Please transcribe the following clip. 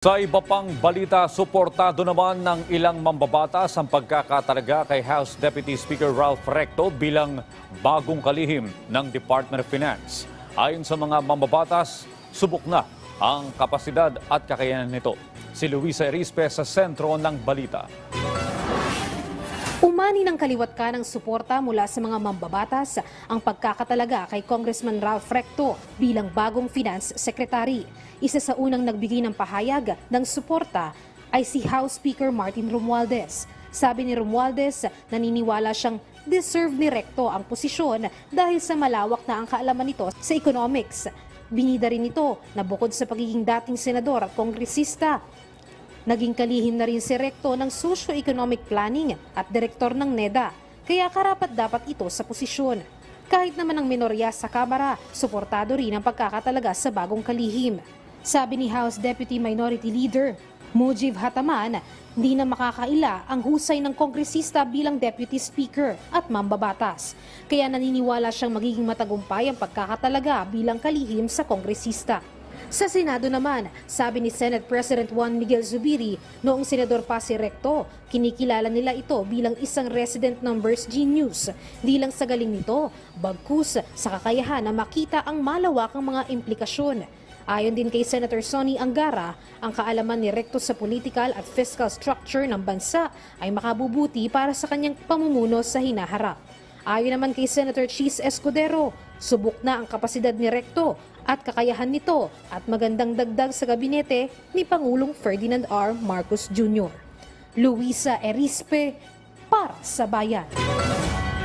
Sa iba pang balita, suportado naman ng ilang mambabatas ang pagkakatalaga kay House Deputy Speaker Ralph Recto bilang bagong kalihim ng Department of Finance. Ayon sa mga mambabatas, subok na ang kapasidad at kakayanan nito. Si Luisa Erispe sa sentro ng balita. Umani ng kaliwat ka ng suporta mula sa mga mambabatas ang pagkakatalaga kay Congressman Ralph Recto bilang bagong Finance Secretary. Isa sa unang nagbigay ng pahayag ng suporta ay si House Speaker Martin Romualdez. Sabi ni Romualdez, naniniwala siyang deserve ni Recto ang posisyon dahil sa malawak na ang kaalaman nito sa economics. Binida rin ito na bukod sa pagiging dating senador at kongresista, naging kalihim na rin si Recto ng socio-economic planning at direktor ng NEDA, kaya karapat-dapat ito sa posisyon. Kahit naman ang minorya sa Kamara, suportado rin ang pagkakatalaga sa bagong kalihim. Sabi ni House Deputy Minority Leader Mujib Hataman, hindi na makakaila ang husay ng kongresista bilang Deputy Speaker at mambabatas. Kaya naniniwala siyang magiging matagumpay ang pagkakatalaga bilang kalihim sa kongresista. Sa Senado naman, sabi ni Senate President Juan Miguel Zubiri, noong senador pa si Recto, kinikilala nila ito bilang isang resident ng Burst Genius. Di lang sa galing nito, bagkus sa kakayahan na makita ang malawakang mga implikasyon. Ayon din kay Senator Sonny Angara, ang kaalaman ni Recto sa political at fiscal structure ng bansa ay makabubuti para sa kanyang pamumuno sa hinaharap. Ayon naman kay Senator Chis Escudero, subok na ang kapasidad ni Recto at kakayahan nito at magandang dagdag sa gabinete ni Pangulong Ferdinand R. Marcos Jr. Luisa Erispe para sa Bayan.